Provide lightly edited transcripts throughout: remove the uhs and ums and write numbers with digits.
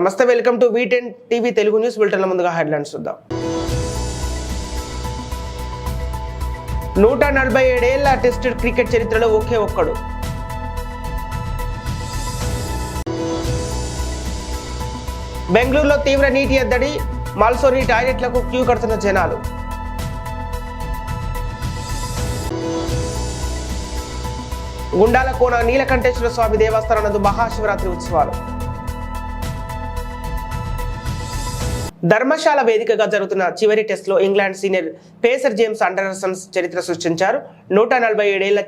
నమస్తే, welcome to V10 TV Telugu news bulletin. ముందుగా headlines చూద్దాం. 147 ఏళ్ల టెస్ట్ క్రికెట్ చరిత్రలో ఒకే ఒక్కడు. బెంగళూరులో తీవ్ర నీటి ఎద్దడి, మల్సోని టాయిలెట్లకు క్యూ కడుతున్న జనాలు. గుండాల కోన నీలకంఠేశ్వర స్వామి దేవస్థానం నందు మహాశివరాత్రి ఉత్సవాలు. ధర్మశాల వేదికగా జరుగుతున్న చివరి టెస్ట్లో England senior pacer James Anderson చరిత్ర సృష్టించారు. 147 ఏళ్ల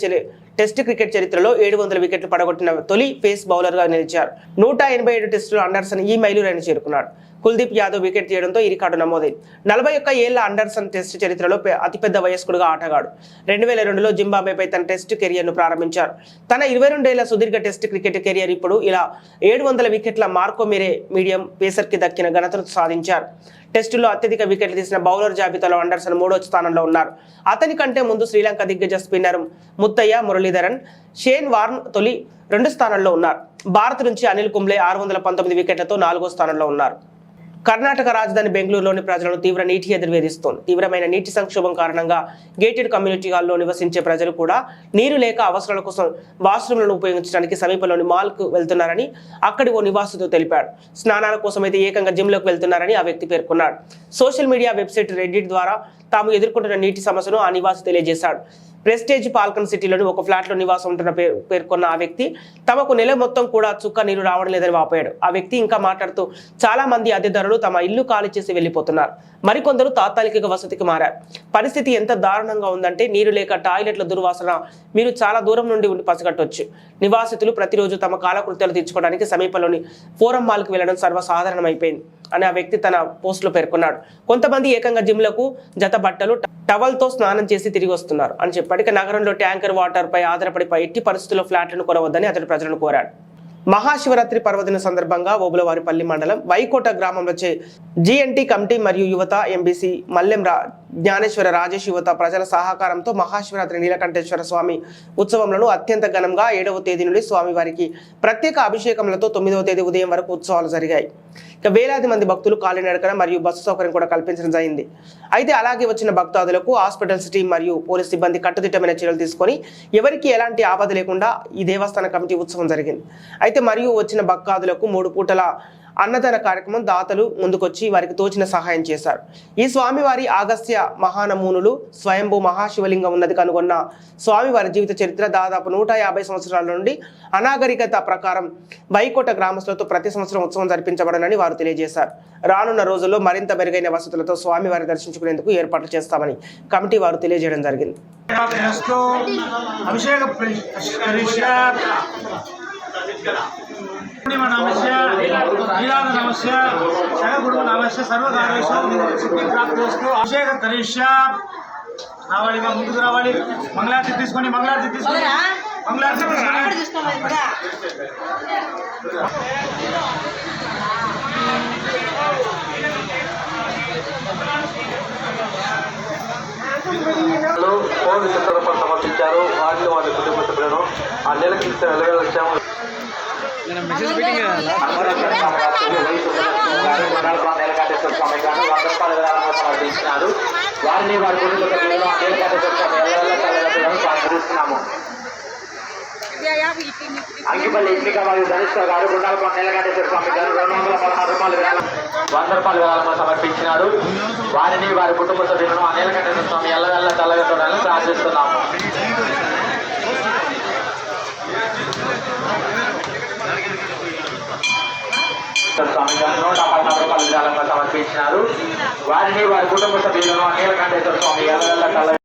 టెస్ట్ క్రికెట్ చరిత్రలో 700 వికెట్లు పడగొట్టిన తొలి పేస్ బౌలర్గా నిలిచారు. 187 టెస్టులు అండర్సన్ ఈ మైలురాయిని చేరుకున్నాడు. కుల్దీప్ యాదవ్ వికెట్ తీయడంతో ఈ రికార్డు నమోదైంది. 41 ఏళ్ల అండర్సన్ టెస్ట్ చరిత్రలో అతిపెద్ద వయస్కుడుగా ఆటగాడు. 2002లో జింబాబ్వేపై తన టెస్ట్ కెరియర్ను ప్రారంభించారు. తన 22 ఏళ్ల సుదీర్ఘ టెస్ట్ క్రికెట్ కెరియర్ ఇప్పుడు ఇలా 700 వికెట్ల మార్కో మెరే మీడియం పేసర్కి దక్కిన ఘనతను సాధించారు. టెస్టులో అత్యధిక వికెట్లు తీసిన బౌలర్ జాబితాలో అండర్సన్ 3వ స్థానంలో ఉన్నారు. అతని కంటే ముందు శ్రీలంక దిగ్గజ spinner Muttiah Muralitharan, Shane Warne తొలి 2 స్థానంలో ఉన్నారు. భారత్ నుంచి అనిల్ కుంబ్లే 619 వికెట్లతో 4వ స్థానంలో ఉన్నారు. కర్ణాటక రాజధాని బెంగళూరులోని ప్రజలను తీవ్ర నీటి ఎదురు వేధిస్తోంది. తీవ్రమైన నీటి సంక్షోభం కారణంగా గేటెడ్ కమ్యూనిటీ హాల్లో నివసించే ప్రజలు కూడా నీరు లేక అవసరాల కోసం వాష్రూమ్లను ఉపయోగించడానికి సమీపంలోని మాల్కు వెళ్తున్నారని అక్కడి ఓ నివాసితుడు తెలిపాడు. స్నానాల కోసం అయితే ఏకంగా జిమ్లోకి వెళ్తున్నారని ఆ వ్యక్తి పేర్కొన్నాడు. సోషల్ మీడియా వెబ్సైట్ రెడ్డిట్ ద్వారా తాము ఎదుర్కొంటున్న నీటి సమస్యను ఆ నివాసి తెలియజేశాడు. ప్రెస్టేజ్ పాల్కన్ సిటీలోని ఒక ఫ్లాట్లో నివాసం ఉంటున్న పేర్కొన్న ఆ వ్యక్తి తమకు నెల మొత్తం కూడా చుక్క నీరు రావడం లేదని వాపోయాడు. ఆ వ్యక్తి ఇంకా మాట్లాడుతూ చాలా మంది అద్దెదారులు తమ ఇల్లు ఖాళీ చేసి వెళ్లిపోతున్నారు. మరికొందరు తాత్కాలిక వసతికి మారారు. పరిస్థితి ఎంత దారుణంగా ఉందంటే నీరు లేక టాయిలెట్ల దుర్వాసన మీరు చాలా దూరం నుండి ఉండి పసిగట్టవచ్చు. నివాసితులు ప్రతిరోజు తమ కాలకృత్యాలు తీర్చుకోవడానికి సమీపంలోని ఫోరం మాల్కి వెళ్లడం సర్వసాధారణమైపోయింది అని ఆ వ్యక్తి తన పోస్టులో పేర్కొన్నాడు. కొంతమంది ఏకంగా జిమ్లకు జత బట్టలు టవల్తో స్నానం చేసి తిరిగి వస్తున్నారు అని చెప్పాడు. నగరంలో ట్యాంకర్ వాటర్ పై ఆధారపడి ఎట్టి పరిస్థితుల్లో ఫ్లాట్లను కొనవద్దని అతడు ప్రజలను కోరాడు. మహాశివరాత్రి పర్వదిన సందర్భంగా ఓబులవారిపల్లి మండలం వైకోట గ్రామంలో జిఎన్టీ కమిటీ మరియు యువత ఎంబీసీ మల్లెం జ్ఞానేశ్వర రాజేష్ యువత ప్రజల సహకారంతో మహాశివరాత్రి నీలకంఠేశ్వర స్వామి ఉత్సవంలో అత్యంత ఘనంగా 7వ తేదీ నుండి స్వామివారికి ప్రత్యేక అభిషేకములతో 9వ తేదీ ఉదయం వరకు ఉత్సవాలు జరిగాయి. ఇక వేలాది మంది భక్తులు కాలినడకన మరియు బస్సు సౌకర్యం కూడా కల్పించడం జరిగింది. అయితే అలాగే వచ్చిన భక్తాదులకు హాస్పిటల్స్ టీం మరియు పోలీస్ సిబ్బంది కట్టుదిట్టమైన చర్యలు తీసుకొని ఎవరికి ఎలాంటి ఆపద లేకుండా ఈ దేవస్థాన కమిటీ ఉత్సవం జరిగింది. అయితే మరియు వచ్చిన భక్తాదులకు 3 పూటల అన్నదాన కార్యక్రమం దాతలు ముందుకొచ్చి వారికి తోచిన సహాయం చేశారు. ఈ స్వామివారి ఆగస్త్య మహానమూనులు స్వయంభూ మహాశివలింగం ఉన్నది కనుగొన్న స్వామివారి జీవిత చరిత్ర దాదాపు 150 సంవత్సరాల నుండి అనాగరికత ప్రకారం వైకోట గ్రామస్తులతో ప్రతి సంవత్సరం ఉత్సవం జరిపించబడనని వారు తెలియజేశారు. రానున్న రోజుల్లో మరింత మెరుగైన వసతులతో స్వామివారి దర్శించుకునేందుకు ఏర్పాట్లు చేస్తామని కమిటీ వారు తెలియజేయడం జరిగింది. రావాలి, ముందుకు రావాలి. మంగళారతి తీసుకొని సమర్పించారు. వారిని వారి కుటుంబ సభ్యులను ఆ నెలకి వెళ్ళగలిచాము. సమర్పించినారు. వారిని వారి కుటుంబ సభ్యులను ఆహ్వానిస్తున్నాము. అంకిపల్లి ఇట్లిక మరియు ధనిష్ట గారు గుండాలపాలెం నీలకంఠేశ్వర స్వామి గారు 216 రూపాయలు 100 రూపాయల విరాళం సమర్పించినారు. వారిని వారి కుటుంబ సభ్యులను ఆ నీలకంఠేశ్వర స్వామి ఎల్లవెల్ల చల్లగా చూడాలని ప్రార్థిస్తున్నాము. స్వామి గారు 116 రూపాయల విరాళంగా సమర్పించినారు. వారిని వారి కుటుంబ సభ్యులను ఆ నీలకంఠేశ్వర స్వామి ఎల్లవెల్ల చల్లగా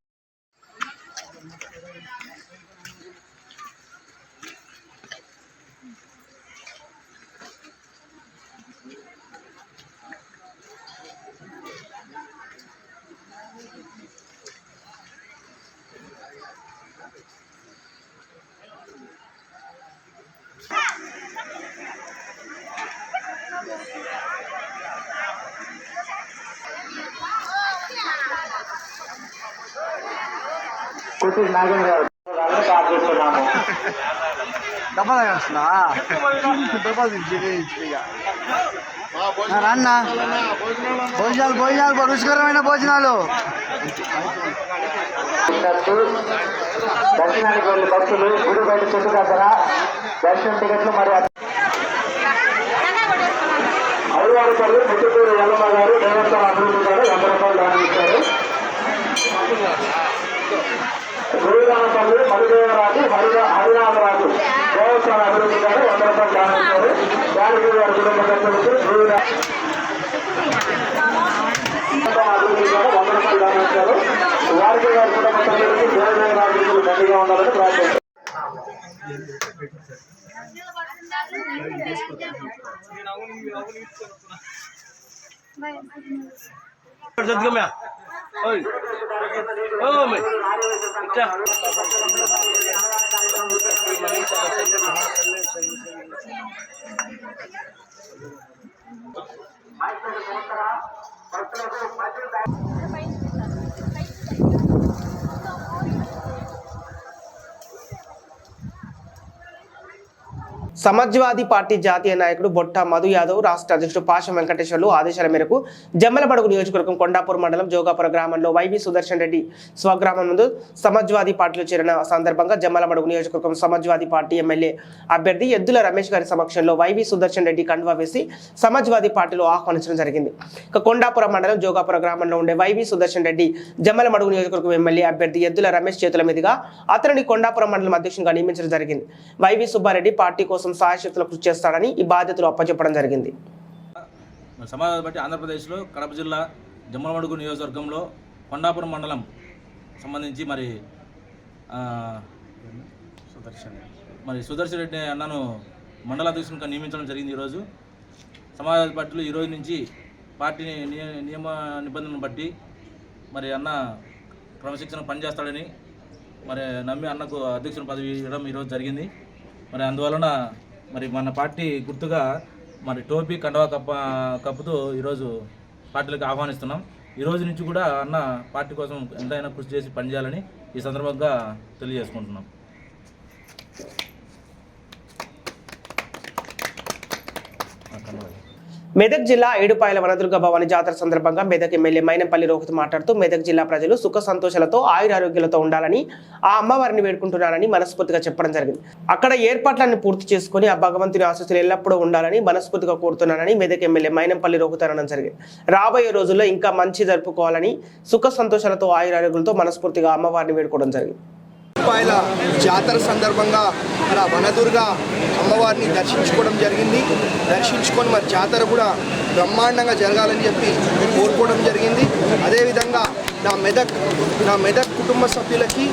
కూతురు నాగం గారు ప్రార్థిస్తున్నాము. డబ్బా అన్న భోజనాలు రుచికరమైన భోజనాలు. దర్శనానికి వెళ్ళి భక్తులు గుడి బయట చెట్టు దగ్గర దర్శనం టికెట్లు మరియు అయ్యవారిపల్లి ముట్టుకూరు ఎల్లమ్మ గారు దేవస్థానం అభివృద్ధి గారు 100 రూపాయలు దానం ఇచ్చారు. గురుగానపల్లి మధుదేవరాజు హరినాథరాజు దేవస్థానం అభివృద్ధి గారు 100 రూపాయలు దానం ఇచ్చారు. దానికి వారి కుటుంబ సభ్యులకు అభివృద్ధి గారు 100 రూపాయలు దానం ఇచ్చారు. వారికి వారి కుటుంబ సభ్యులకు దేవరాజులు దండిగా ఉండాలని ప్రార్థించారు. సమాజ్వాదీ పార్టీ జాతీయ నాయకుడు బొట్ట మధు యాదవ్, రాష్ట్ర అధ్యక్షుడు పాషం వెంకటేశ్వర్లు ఆదేశాల మేరకు జమ్మలమడుగు నియోజకవర్గం కొండాపూర్ మండలం జోగాపుర గ్రామంలో వైవి సుదర్శన్ రెడ్డి స్వగ్రామం ముందు సమాజ్వాదీ పార్టీలో చేరిన సందర్భంగా జమ్మలమడుగు నియోజకవర్గం సమాజ్వాదీ పార్టీ ఎమ్మెల్యే అభ్యర్థి ఎద్దుల రమేష్ గారి సమక్షంలో వైవి సుదర్శన్ రెడ్డి కండువా వేసి సమాజ్వాదీ పార్టీలో ఆహ్వానించడం జరిగింది. ఇక కొండాపుర మండలం జోగాపుర గ్రామంలో ఉండే వైవి సుదర్శన్ రెడ్డి జమ్మలమడుగు నియోజకవర్గం ఎమ్మెల్యే అభ్యర్థి ఎద్దుల రమేష్ చేతుల మీదుగా అతనిని కొండాపురం మండలం అధ్యక్షునిగా నియమించడం జరిగింది. వైవి సుబ్బారెడ్డి పార్టీ కోసం సాయశక్తులు కృషి చేస్తాడని ఈ బాధ్యతలు అప్పచెప్పడం జరిగింది. సమాజాన్ని బట్టి ఆంధ్రప్రదేశ్లో కడప జిల్లా జమ్మలమడుగు నియోజకవర్గంలో కొండాపురం మండలం సంబంధించి మరి సుదర్శన్ రెడ్డి అన్నను మండల అధ్యక్షునిగా నియమించడం జరిగింది. ఈరోజు సమాజవాదీ పార్టీలో ఈరోజు నుంచి పార్టీ నియమ నిబంధనలను బట్టి మరి అన్న క్రమశిక్షణ పనిచేస్తాడని మరి నమ్మి అన్నకు అధ్యక్షుని పదవి ఇవ్వడం ఈరోజు జరిగింది. మరి అందువలన మరి మన పార్టీ గుర్తుగా మరి టోపీ కండవా కప్పుతో ఈరోజు పార్టీలకు ఆహ్వానిస్తున్నాం. ఈరోజు నుంచి కూడా అన్న పార్టీ కోసం ఎంతైనా కృషి చేసి పనిచేయాలని ఈ సందర్భంగా తెలియజేసుకుంటున్నాం. మెదక్ జిల్లా ఏడుపాయల వనదుర్గ భవాని జాతర సందర్భంగా మెదక్ ఎమ్మెల్యే మైనంపల్లి రోహిత్ మాట్లాడుతూ మెదక్ జిల్లా ప్రజలు సుఖ సంతోషాలతో ఆయురారోగ్యాలతో ఉండాలని ఆ అమ్మవారిని వేడుకుంటున్నారని మనస్ఫూర్తిగా చెప్పడం జరిగింది. అక్కడ ఏర్పాట్లన్నీ పూర్తి చేసుకుని ఆ భగవంతుని ఆశీస్సులు ఎల్లప్పుడూ ఉండాలని మనస్ఫూర్తిగా కోరుతున్నానని మెదక్ ఎమ్మెల్యే మైనంపల్లి రోహిత్ అనడం జరిగింది. రాబోయే రోజుల్లో ఇంకా మంచి జరుపుకోవాలని సుఖ సంతోషాలతో ఆయురారోగ్యాలతో మనస్ఫూర్తిగా అమ్మవారిని వేడుకోవడం జరిగింది. ఏడుపాయల జాతర సందర్భంగా అలా వనదుర్గ అమ్మవారిని దర్శించుకోవడం జరిగింది. దర్శించుకొని మరి జాతర కూడా బ్రహ్మాండంగా జరగాలని చెప్పి కోరుకోవడం జరిగింది. అదేవిధంగా నా మెదక్ కుటుంబ సభ్యులకి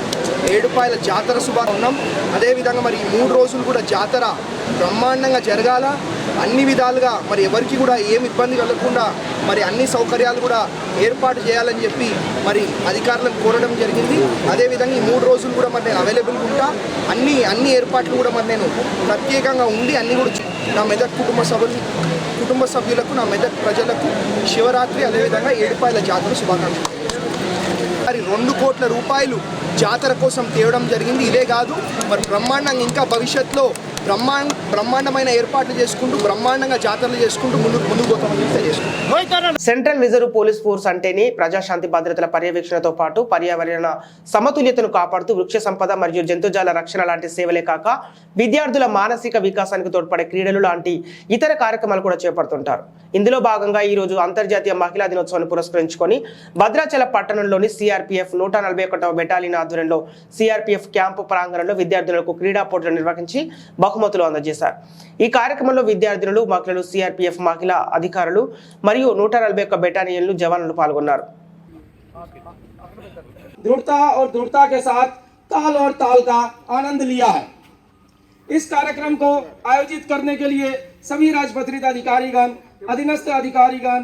ఏడుపాయల జాతర శుభాకాంక్షలు. అదేవిధంగా మరి ఈ 3 రోజులు కూడా జాతర బ్రహ్మాండంగా జరగాల, అన్ని విధాలుగా మరి ఎవరికి కూడా ఏమి ఇబ్బంది కలగకుండా మరి అన్ని సౌకర్యాలు కూడా ఏర్పాటు చేయాలని చెప్పి మరి అధికారులను కోరడం జరిగింది. అదేవిధంగా ఈ 3 రోజులు కూడా మరి నేను అవైలబుల్గా ఉంటా. అన్ని ఏర్పాట్లు కూడా మరి నేను ప్రత్యేకంగా ఉండి అన్ని కూడా నా మెదక్ కుటుంబ సభ్యులకు నా మెదక్ ప్రజలకు శివరాత్రి అదేవిధంగా ఏడుపాయల జాతర శుభాకాంక్షలు. మరి 2 కోట్ల రూపాయలు జాతర కోసం తేవడం జరిగింది. ఇదే కాదు మరి బ్రహ్మాండంగా ఇంకా భవిష్యత్తులో బ్రహ్మాండమైన ఏర్పాట్లు చేసుకుంటూ బ్రహ్మాండంగా జాతరలు చేసుకుంటూ ముందుకు పోతామని తెలియజేసుకుంటాం. సెంట్రల్ రిజర్వ్ పోలీస్ ఫోర్స్ అంటేనే ప్రజాశాంతి భద్రతల పర్యవేక్షణతో పాటు పర్యావరణ సమతుల్యతను కాపాడుతూ వృక్ష సంపద మరియు జంతుజాల రక్షణ లాంటి సేవలే కాక విద్యార్థుల మానసిక వికాసానికి తోడ్పడే క్రీడలు లాంటి ఇతర కార్యక్రమాలు కూడా చేపడుతుంటారు. ఇందులో భాగంగా ఈ రోజు అంతర్జాతీయ మహిళా దినోత్సవాన్ని పురస్కరించుకొని భద్రాచల పట్టణంలోని సిఆర్పీఎఫ్ 141వ బెటాలియన్ ఆధ్వర్యంలో సిఆర్పీఎఫ్ క్యాంపు ప్రాంగణంలో విద్యార్థులకు క్రీడా పోటీలు నిర్వహించి బహుమతులు అందజేశారు. ఈ కార్యక్రమంలో విద్యార్థులు, మహిళలు, సిఆర్పీఎఫ్ మహిళా అధికారులు మరియు 141 బెటాలియన్లు జవాన్లు పాల్గొన్నారు. दृढ़ता और दृढ़ता के साथ ताल और ताल का आनंद लिया है। इस कार्यक्रम को आयोजित करने के लिए सभी राजपत्रित अधिकारीगण, अधीनस्थ अधिकारीगण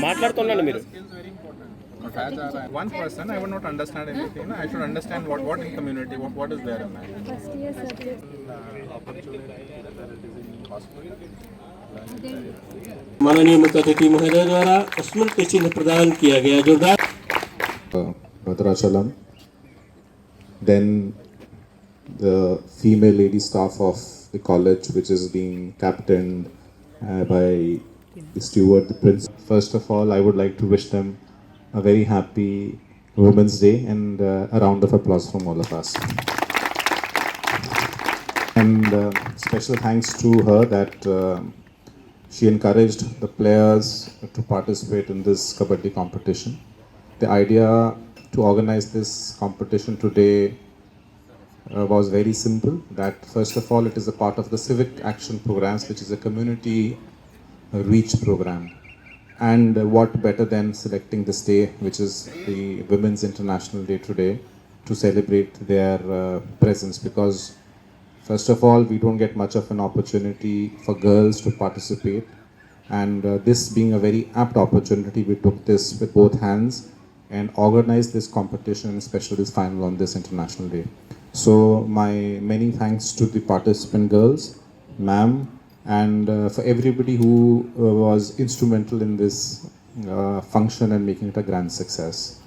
మాట్లాడుతున్నాను మీరు As one person, I would not understand anything. I should understand what in community, what is there in that. First year subject. माननीय मुख्य अतिथि महोदय द्वारा स्मृति चिन्ह प्रदान किया गया जो Bhadrachalam, then the female lady staff of the college, which is being captained by the steward, the prince. First of all, I would like to wish them a very happy Women's Day and a round of applause from all of us. And special thanks to her that she encouraged the players to participate in this Kabaddi competition. The idea to organize this competition today was very simple. That first of all, it is a part of the Civic Action Programs, which is a community reach program. And what better than selecting this day, which is the Women's International Day today, to celebrate their presence, because first of all, we don't get much of an opportunity for girls to participate, and this being a very apt opportunity, we took this with both hands and organized this competition, especially this final on this International Day. So my many thanks to the participant girls, ma'am, and for everybody who was instrumental in this function and making it a grand success.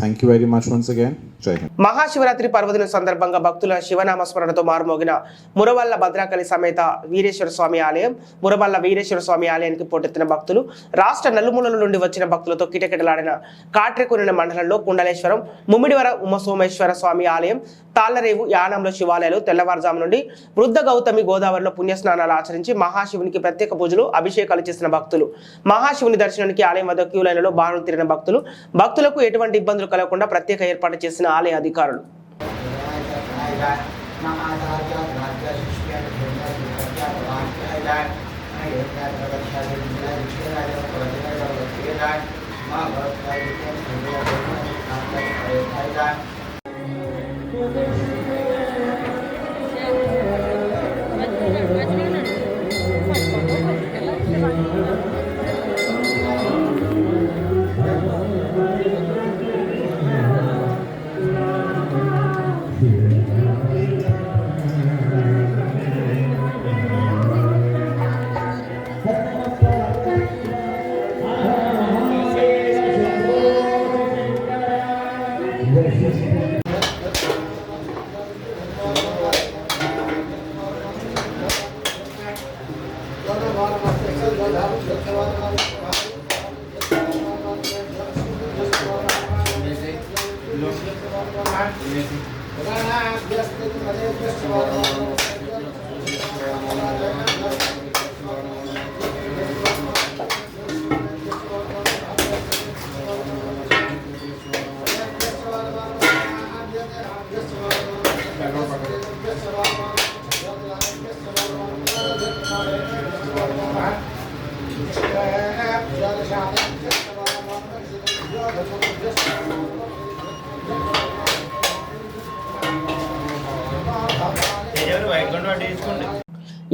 Thank you very much once again. Jai Hind. Mahashivratri పర్వదిన సందర్భంగా భక్తుల శివనామస్మరణతో మారుమోగిన మురవల్ల భద్రాకళి సమేత వీరేశ్వర స్వామి ఆలయం. మురవల్ల వీరేశ్వర స్వామి ఆలయానికి పోటెత్తిన భక్తులు రాష్ట్ర నలుమూలల నుండి వచ్చిన భక్తులతో కిటకిటలాడిన కాట్రేకొనిన మండలంలో కుండలేశ్వరం, ముమ్మిడివర ఉమసోమేశ్వర స్వామి ఆలయం, తాళ్లరేవు, యానంలో శివాలయాలు తెల్లవారుజాము నుండి వృద్ధ గౌతమి గోదావరిలో పుణ్యస్నానాలు ఆచరించి మహాశివునికి ప్రత్యేక పూజలు, అభిషేకాలు చేసిన భక్తులు. మహాశివుని దర్శనానికి ఆలయం వద్ద క్యూ లైన్లలో బారులు తిరిగిన భక్తులకు ఎటువంటి ఇబ్బందులు కలగకుండా ప్రత్యేక ఏర్పాటు చేసిన ఆలయ అధికారులు.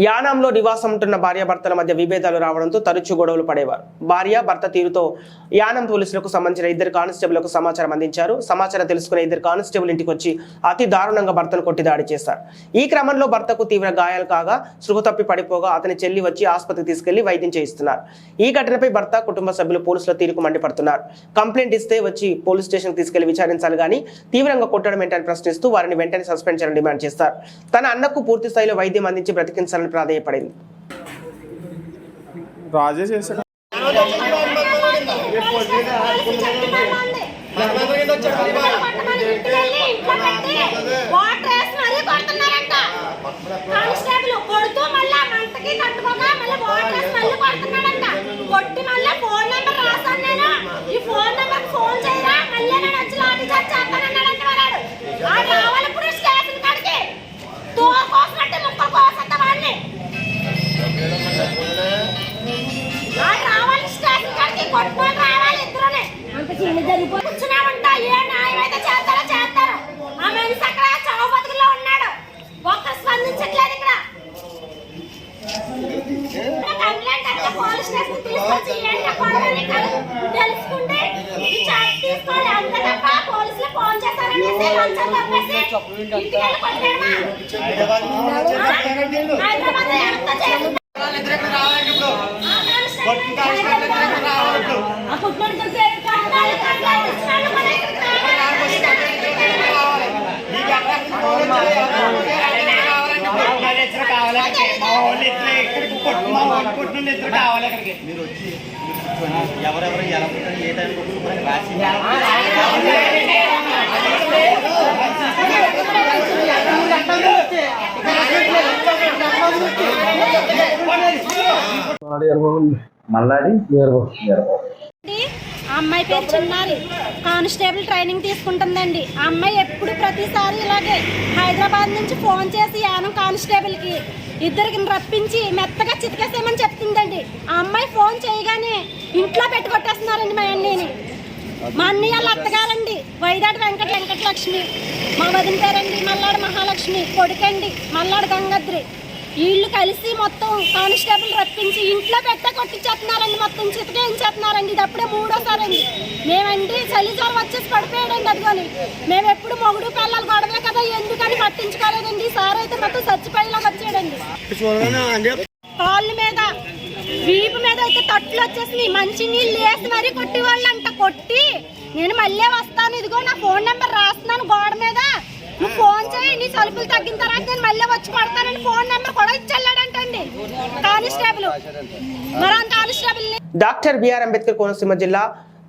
యానాంలో నివాసం ఉంటున్న భార్యాభర్తల మధ్య విభేదాలు రావడంతో తరచూ గొడవలు పడేవారు. భార్య భర్త తీరుతో యానం పోలీసులకు సంబంధించిన ఇద్దరు కానిస్టేబుల్కు సమాచారం అందించారు. సమాచారం తెలుసుకునే ఇద్దరు కానిస్టేబుల్ ఇంటికి వచ్చి అతి దారుణంగా భర్తను కొట్టి దాడి చేశారు. ఈ క్రమంలో భర్తకు తీవ్ర గాయాలు కాగా స్పృహ తప్పి పడిపోగా అతని చెల్లి వచ్చి ఆసుపత్రికి తీసుకెళ్లి వైద్యం చేయిస్తున్నారు. ఈ ఘటనపై భర్త కుటుంబ సభ్యులు పోలీసుల తీరుకు మండిపడుతున్నారు. కంప్లైంట్ ఇస్తే వచ్చి పోలీస్ స్టేషన్ తీసుకెళ్లి విచారించాలి గానీ తీవ్రంగా కొట్టడం ఏంటని ప్రశ్నిస్తూ వారిని వెంటనే సస్పెండ్ చేయాలని డిమాండ్ చేస్తారు. తన అన్నకు పూర్తి స్థాయిలో వైద్యం అందించి బ్రతికించాలని ప్రాధేయపడింది. ఈ ఛాన్స్ తీసుకోవాలి అంత తప్ప పోలీసులు ఫోన్ చేస్తారని లంచం తప్పేసి ఇంటికి వెళ్ళి కొట్టాడమా హైదరాబాద్ ఎంత చేస్తుంది ఆ కుట్టిన పేరు కావాలి ఇస్తున్నాడు మన ఇక్కడికి ఎవరెవరు ఎలా ఉంటారు ఏ టైంకి రాసి మల్లాడి ఆ అమ్మాయి పేరు చిన్నారి కానిస్టేబుల్ ట్రైనింగ్ తీసుకుంటుందండి. ఆ అమ్మాయి ఎప్పుడు ప్రతిసారి ఇలాగే హైదరాబాద్ నుంచి ఫోన్ చేసి యానం కానిస్టేబుల్కి ఇద్దరికి రప్పించి మెత్తగా చితికేసేమని చెప్తుందండి. ఆ అమ్మాయి ఫోన్ చేయగానే ఇంట్లో పెట్టుకొట్టేస్తున్నారండి మా అన్నయ్యని. మా అన్నయ్య వాళ్ళ అత్తగారండి వైదాటి వెంకటలక్ష్మి, మా వదిన పేరండి మల్లాడు మహాలక్ష్మి, కొడుకండి మల్లాడు గంగాద్రి. వీళ్ళు కలిసి మొత్తం కానిస్టేబుల్ రప్పించి ఇంట్లో కొట్టించేస్తున్నారండి, మొత్తం చితకేయించేస్తున్నారండి. ఇది అప్పుడే మూడోసారి అండి. మేమండి చలి జ్వరం వచ్చేసి పడిపోయాడండి. అదిగోని మేము ఎప్పుడు మొగుడు పిల్లలు గొడవే కదా ఎందుకని పట్టించుకోలేదండి. సార్ అయితే మొత్తం చచ్చిపోయేలాగా వచ్చాడండి. కాళ్ళ మీద వీపు మీద అయితే తట్లు వచ్చేసి మంచి నీళ్ళు వేసి మరీ కొట్టేవాళ్ళంట. కొట్టి నేను మళ్ళీ వస్తాను, ఇదిగో నా ఫోన్ నెంబర్ రాస్తున్నాను గోడ మీద, నువ్వు ఫోన్ చేయి, నీ సలుపులు తగ్గిన తర్వాత నేను మళ్ళీ వచ్చి కొడతానని ఫోన్ నెంబర్ కూడా ఇచ్చెళ్ళాడంటండి కానిస్టేబుల్. మరి ఆ constable doctor BR Ambedkar Konaseema జిల్లా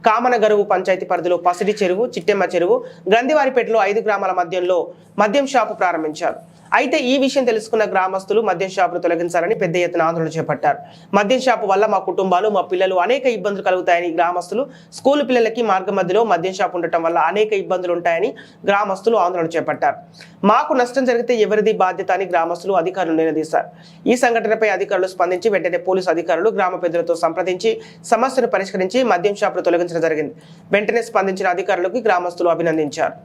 కామనగరువు పంచాయతీ పరిధిలో పసిడి చెరువు, చిట్టెమ్మ చెరువు, గ్రంథివారిపేటలో 5 గ్రామాల మధ్యంలో మద్యం షాపు ప్రారంభించారు. అయితే ఈ విషయం తెలుసుకున్న గ్రామస్తులు మద్యం షాపును తొలగించాలని పెద్ద ఎత్తున ఆందోళన చేపట్టారు. మద్యం షాపు వల్ల మా కుటుంబాలు, మా పిల్లలు అనేక ఇబ్బందులు కలుగుతాయని గ్రామస్తులు, స్కూల్ పిల్లలకి మార్గ మధ్యలో మద్యం షాపు ఉండటం వల్ల అనేక ఇబ్బందులు ఉంటాయని గ్రామస్తులు ఆందోళన చేపట్టారు. మాకు నష్టం జరిగితే ఎవరిది బాధ్యత అని గ్రామస్తులు అధికారులు నిలదీశారు. ఈ సంఘటనపై అధికారులు స్పందించి వెంటనే పోలీసు అధికారులు గ్రామ పెద్దలతో సంప్రదించి సమస్యను పరిష్కరించి మద్యం షాపును తొలగించడం జరిగింది. వెంటనే స్పందించిన అధికారులకు గ్రామస్తులు అభినందించారు.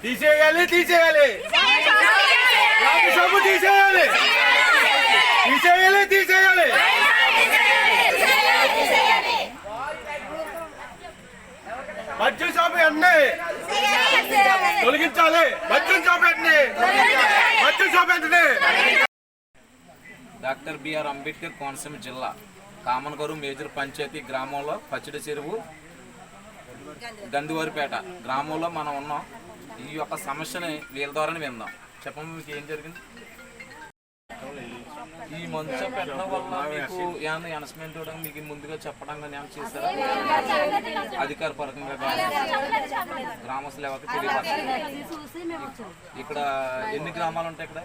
తీసేయాలి తీసేయాలి తీసేయాలి తీసేయాలి తీసేయాలి మద్యం షాపు అన్నీ తొలగించాలి. మద్యం షాపు అన్నీ మద్యం షాపు అన్నీ. డాక్టర్ బిఆర్ అంబేద్కర్ కోనసీమ జిల్లా కామనగరు మేజర్ పంచాయతీ గ్రామంలో పచ్చిడి చెరువు, గందివారిపేట గ్రామంలో మనం ఉన్నాం. ఈ యొక్క సమస్యని వీళ్ళ ద్వారానే విందాం. చెప్పండి, మీకు ఏం జరిగింది? ఈ మందు పెట్టడం వల్ల మీకు ఏమన్నా అనౌన్స్మెంట్ ఇవ్వడం, మీకు ముందుగా చెప్పడం కానీ ఏమైనా చేశారా? అధికార పరంగా గ్రామస్తులు ఎవరికి తెలియదు. ఇక్కడ ఎన్ని గ్రామాలు ఉంటాయి? ఇక్కడ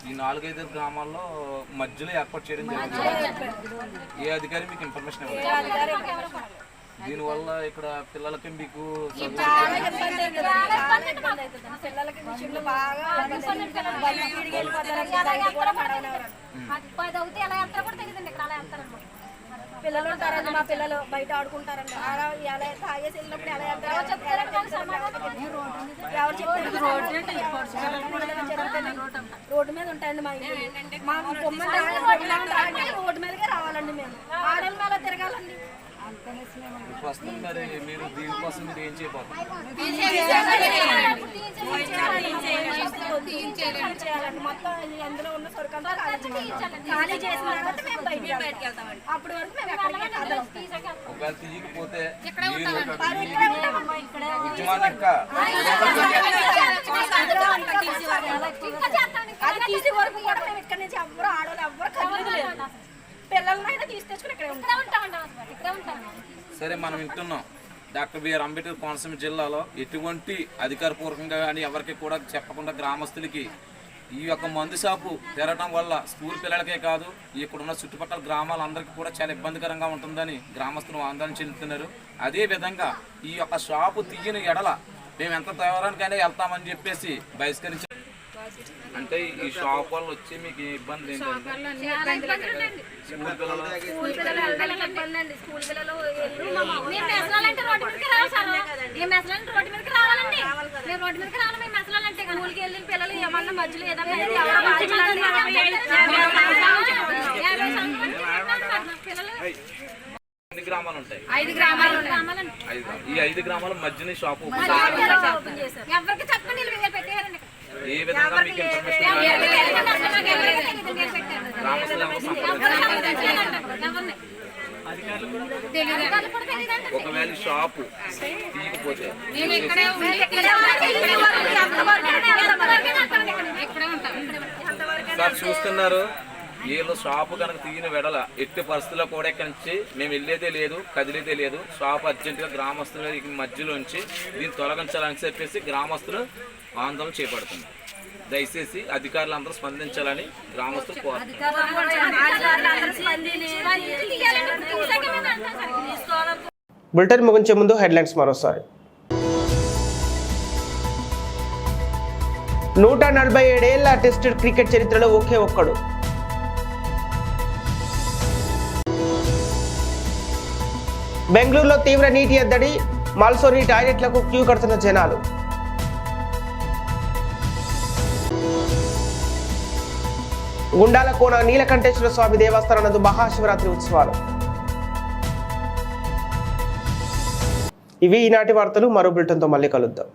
ఈ 4-5 గ్రామాల్లో మధ్యలో ఏర్పాటు చేయడం జరిగింది. ఏ అధికారి మీకు ఇన్ఫర్మేషన్ ఇవ్వాలి? దీనివల్ల ఇక్కడ పిల్లలకి మీకు పిల్లలు ఉంటారండి, మా పిల్లలు బయట ఆడుకుంటారండి. ఎలా తాగేసి వెళ్ళినప్పుడు ఎలా ఎవరు చెప్తారు? రోడ్డు మీద ఉంటాయండి మా ఇల్లు. మా రోడ్డు మీదకే రావాలండి. మేము ఆడల మీద తిరగాలండి. ప్రస్తుతం మరి మీరు దీనికోసం మీరు ఏం చేయబోతున్నారు? మొత్తం అందులో ఉన్న సరుకంతా ఖాళీ చేసిన తర్వాత మేము బయటికి వెళ్తామండి. అప్పటి వరకు మేము ఒకవేళ తీయకపోతే అది తీసే వరకు కూడా మేము ఇక్కడ నుంచి ఎవ్వరు ఆడవాళ్ళు ఎవ్వరు కదలేదు. పిల్లలైనా తీసుకొచ్చుకుని ఇక్కడే ఉంటాం. సరే, మనం వింటున్నాం డాక్టర్ బిఆర్ అంబేద్కర్ కోనసీమ జిల్లాలో ఎటువంటి అధికారపూర్వకంగా కానీ ఎవరికి కూడా చెప్పకుండా గ్రామస్తులకి ఈ యొక్క మందు షాపు తెరవడం వల్ల స్కూల్ పిల్లలకే కాదు, ఇక్కడున్న చుట్టుపక్కల గ్రామాలందరికీ కూడా చాలా ఇబ్బందికరంగా ఉంటుందని గ్రామస్తులు ఆందోళన చెందుతున్నారు. అదేవిధంగా ఈ యొక్క షాపు తీయని ఎడల మేము ఎంత దూరానికైనా వెళ్తామని చెప్పేసి బహిష్కరించారు. అంటే ఈ షాప్ వల్ల వచ్చి మీకు ఇబ్బంది ఏంటంటే స్కూల్ పిల్లలు స్కూల్ పిల్లలు మేము మెసలాలంటే రోడ్డు మీదకి రావాలి సార్. మేము మెసలాలంటే రోడ్డు మీదకి రావాలండి. మేము రోడ్డు మీదకి రావాలి. మేము మెసలాలంటే స్కూల్కి వెళ్ళిన పిల్లలు ఏమన్నా మధ్యలో ఏదన్నా ఎన్ని గ్రామాలు ఉంటాయి? 5 గ్రామాలు. ఈ 5 గ్రామాల మధ్యన షాప్ ఓపెన్ ఎవరికి చెప్పండి పెట్టారండి. ఏ విధంగా మీకు ఇన్ఫర్మేషన్ గ్రామస్తులు ఎవరు సంప్రదించారు? ఒకవేళ ఈ షాపు తీయకపోతే సార్ చూస్తున్నారు, వీళ్ళు షాపు కనుక తీయని వెడల ఎట్టి పరిస్థితుల్లో కూడా ఇక్కడి నుంచి మేము వెళ్ళేదే లేదు, కదిలేదే లేదు. షాపు అర్జెంటుగా గ్రామస్తుల మధ్యలోంచి దీన్ని తొలగించాలని చెప్పేసి గ్రామస్తులు ఆందోళన చేపడుతున్నారు. దయచేసి అధికారులందరూ స్పందించాలని గ్రామస్తులు కోరుతున్నారు. బులెటిన్ ముగించే ముందు హెడ్లైన్స్ మరోసారి. 147 ఏళ్ల టెస్ట్ క్రికెట్ చరిత్రలో ఒకే ఒక్కడు. బెంగళూరులో తీవ్ర నీటి ఎద్దడి, మాల్సోని టాయిలెట్లకు క్యూ కడుతున్న జనాలు. గుండాలకోన నీలకంఠేశ్వర స్వామి దేవస్థానం నందు మహాశివరాత్రి ఉత్సవాలు. ఇవి ఈనాటి వార్తలు. మరో బులెటిన్తో మళ్ళీ కలుద్దాం.